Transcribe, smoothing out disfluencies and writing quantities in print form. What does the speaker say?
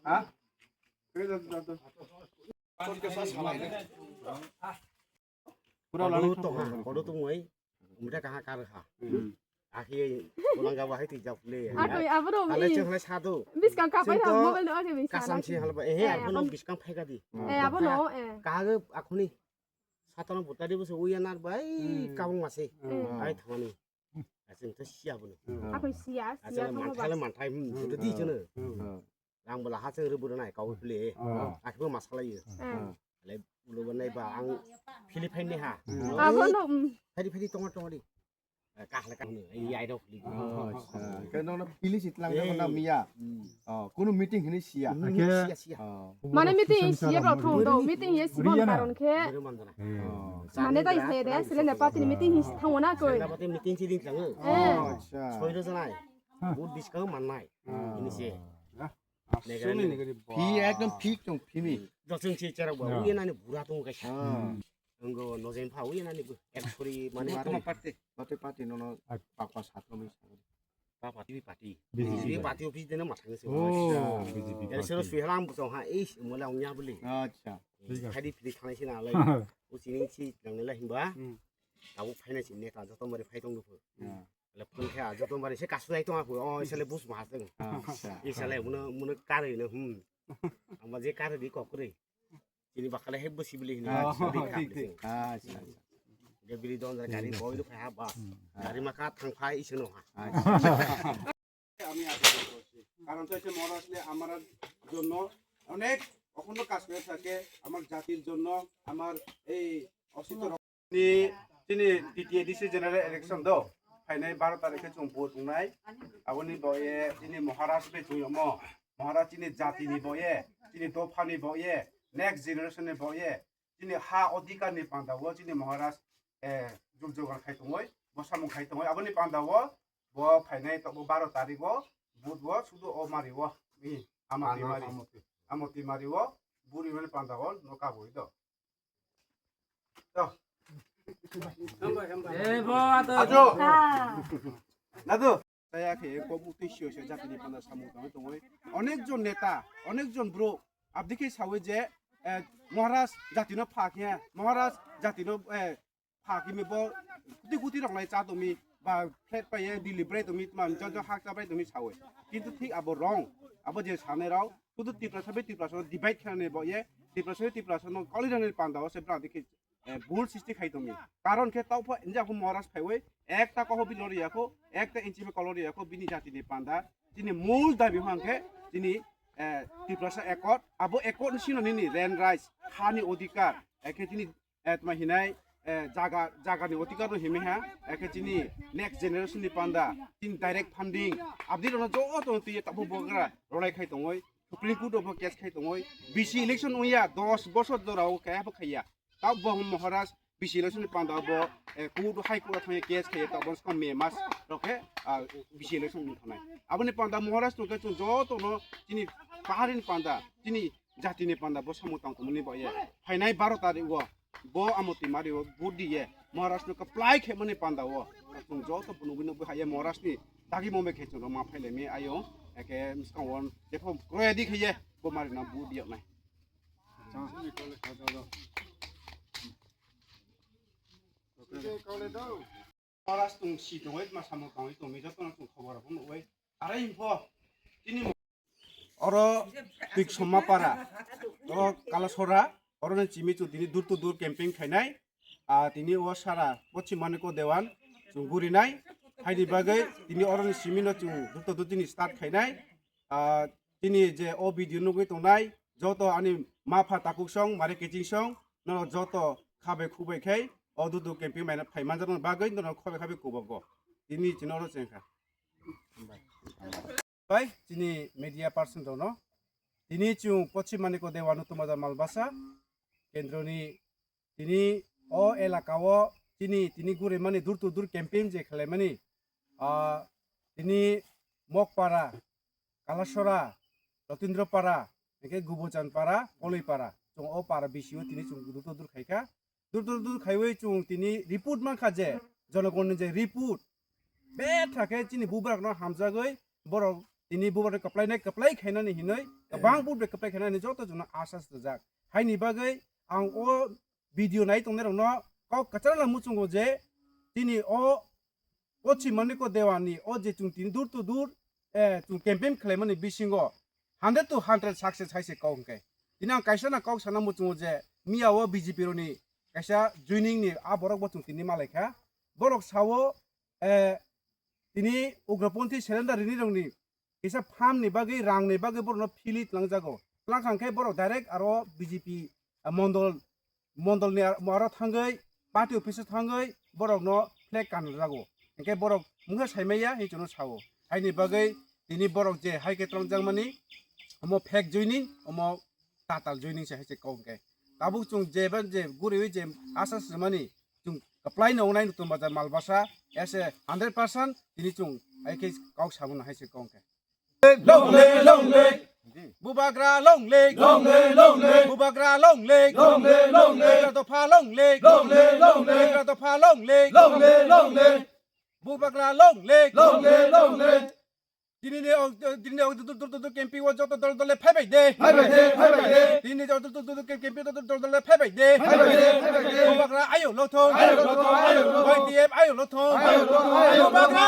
হ্যাঁ Kodo to ha, kodo to moi. Umda kaha kar ha. Aki ulang gawa hai ti jauh le. Aku apa tu? Kalau ceng hai satu. Bis kang kau dah mobile tu aku bisa. Kasam sih hal eh aku no biskang phaika di. Apa tu? Kaga aku ni satu orang putar di bus uyanar bai kamu masih. Ai thani. Asing tu siapa ni? Aku siap. Asal mantai sudah di cina. Yang belah hasil ribu nai kau beli. Aku masalah ye. Lai bulu nai ba ang Philippines ni ha. Apa tu? Phadi tong di. Kah le kah ni. Ai dok li. Cái nó pili sit lang cái nó mía. কোনো meeting ini sia. Sia. Mana meeting siap lah thong tu. Meeting ye sibon karon ke. Mana dah isi deh. Selain dapat ini meeting thong mana kau? Dapat meeting sih ding jangan. अच्छा. Soalnya tu nai. Bud biskang manai. Ini sih. सुनी नहीं करी फी एकदम Feke चों फीमी Dosen sih cara buat. Uyan ani burat tu kasih. Engkau nozen pau uyan ani bu. Ekspori mana mana baru. parti nono pakwa satu mi Parti. Jadi parti ofis dia nama tangga sih. Jadi seluruh fihalam busong ha. Mula umnya beli. अच्छा Hadi pilih tanah sih nalai. Usini sih jangan lah himba. Tahu finance ini tak jatuh mari fighting dulu. Lepun kaya jatuh mari saya kasus itu aku. Oh saya lebus mahasiswa. Saya muna kari ni. Amma je kari di kok kuri. Ini bakal hebus sih beli ni. अच्छा Dia beli don dari kari boy itu kaya apa? Kari maka tang pai isu noh. আমি আছি কারণ তো এসে মরা আসলে আমার জন্য অনেক কখনো কাজ করে থাকে আমার জাতির জন্য আমার এই অসিত তিনি দ্বিতীয় ডিসি জেনারেল ইলেকশন দ ফাইনাল 12 তারিখে जों ভোট বুনাই আবনি বয়ে তিনি মহারাষ্ট্র বে জুয়ম মহারাষ্ট্র তিনি জাতিনি বয়ে তিনি দফানি বয়ে নেক্সট জেনারেশননি বয়ে তিনি হা অধিকারনি পান্দাও তিনি মহারাষ্ট্র জুগজোগান খাইতমই বসামু খাইতমই আবনি পান্দাও bo ফাইনাল তো 12 তারিখ বুধবার শুধু ও মারিব মি আমতি মারিব বুড়ি মানে পান্দাও নকা বই দ আজো নাদু তাইয়াকে কবুতি শিওসে জাতিনি পান্দা সামু দমই অনেকজন নেতা অনেকজন ব্রো আপদিকে সাউই যে মহারাজ জাতিনো ফাকিয়া মহারাজ জাতিনো ফাকিমিব গুটি রংলাই চা তুমি বা ফ্লেট পাইয়ে ডিলিভারি তুমি জ হাক যাবাই তুমি সাউই কিন্তু ঠিক আবো রং আবো যে সানেরাও শুধু টিপ্রাসন ডিভাইড খানে বয়ে টিপ্রাসন কলিরানের পান্দাও সে প্রাদিকে ভুল সৃষ্টি খাই তুমি কারণ কে তাও ইনজাকো মহারাজ ফাইওই একটা কহ বিলরিয়াকো একটা ইঞ্চিমে কলরিয়াকো বিনি জাতিনি পান্দা তিনি মূল দাবি হাঙ্কে তিনি টিপ্রাসা একট আবো একট সিননি রেন রাইস হানি অধিকার একে তিনি তোমা হিনাই জাগানি অধিকার হিমে হ্যাঁ একে তিনি নেক্সট জেনারেশন নি পান্দা তিনি ডাইরেক্ট ফান্ডিং আবদি রন যত তুই তাবো বগরা রলাই খাই দङই সুপ্রিম কোর্ট অফ কেস খাই দङই বিসি ইলেকশন উইয়া 10 বছর ধরাও কায়াবো খাইয়া তাও বহ মহারাজ বিসি ইলেকশন পান্দা ব কোর্ট হাই কোর্ট থাই কেস খাই তাও সম মে মাস রকে বিসি ইলেকশন থানাই আবনি পান্দা মহারাজ তো যত ন তিনি পাহাড়িন পান্দা তিনি জাতিনি পান্দা ব সামুতাং কমনি বয়ে ফাইনাই 12 তারিখ bo amoti mario budiye maharashtra ka plai khe mane panda wo tung jo to bunu bunu haye maharashtra ni dagi mombe khe chong ma phaile me ayo eke miskang won defo kroya di khye bo mari na budiye nai maharashtra tung si doi ma samu kang to me jo to tung khobor hon oi are info tini oro tik somma para to kala sora অরনে চিমিচু তিনি দূর তো দূর camping খাইনাই তিনি ও সারা পশ্চিম মানিক দেওয়ান जों গুরিনাই হাইদি বাগৈ তিনি অরনে চিমিনো जों দূর তো দূর তিনি স্টার্ট খাইনাই তিনি যে ও ভিডিও নগৈ তনাই যত আনি মাফা তাকুক সং মারে কেচিং সং ন যত খাবে খুবে খাই ও দূর দূর ক্যাম্পিং মাইনা ফাইমান জানো বাগৈ ন খবে খাবে কুবগ তিনি চিনর চেংখা বাই তিনি মিডিয়া পারসন দনো তিনি जों পশ্চিম মানিক দেওয়ান তোমাজা মালবাসা কেন্দ্রনি তিনি ও এলাকাও তিনি গুরে মানে দূর তো দূর ক্যাম্পেইন যে খেলে মানে তিনি মকপাড়া কালাসরা রতীন্দ্রপাড়া একে গুবজানপাড়া কলইপাড়া जों ও পাড়া বিশিও তিনি जों দূর তো দূর খাইকা দূর খাইওই जों তিনি রিপোর্ট মানখা যে জনগণनि যে রিপোর্ট বে থাকে তিনি বুবরাকনো হামজাগৈ বড় दिनै बुबार कप्लाय खायनानै हिनै गोबां बुद कप्लाय खायनानै जत जोंना आसास जाक हायनि बागै आं अ भिडिअ नाय तंनायरावनो गाव कचरा मुचुंगो जे दिनै अ चिमानिको देवानि अ जे तुं दिन दूर तो दूर तुं कैंपेन खालामनानै बिसिंगो 100 to 100 सक्सेस हाइसे काउंके दिनै आं कायसा ना काउ साना मुचुंगो जे मियाव बीजेपी रोनि कायसा जॉइनिंग नि आ बरक बतुं तिनि मालायखा बरक सावो दिनै उग्रपन्थी सेरेन्डार रिनि रोंनि इसा फार्म नि बागै रां नि बागै बरनो फिलिट लांजागो लांखांखे बरक डाइरेक्ट आरो बीजेपी मंडल नि मारा थांगै पार्टी अफिस थांगै बरक न फ्लेग कान जागो एके बरक मुंगा सायमाया हिचनो सावो हायनि बागै दिनै बरक जे हाइके त्रंजांमानि अमो फेक जॉइनिंग अमो टाटाल जॉइनिंग से हाइसे काउंके ताबु चुं जेबन जे गुरिवि जे आसास मानि चुं अप्लाई न उनाय तुम बाजार मालबासा ऐसे 100% दिनै चुं हाइके काउ साबुन हाइसे काउंके longle bubagra longle bubagra longle tofa longle tofa longle bubagra longle दिनै केम्पी व जत दल दले फाइबाय दे दिनै जत केम्पी दल दले फाइबाय दे बुबाग्रा आयौ लथो वाइडीएफ आयौ लथो बुबाग्रा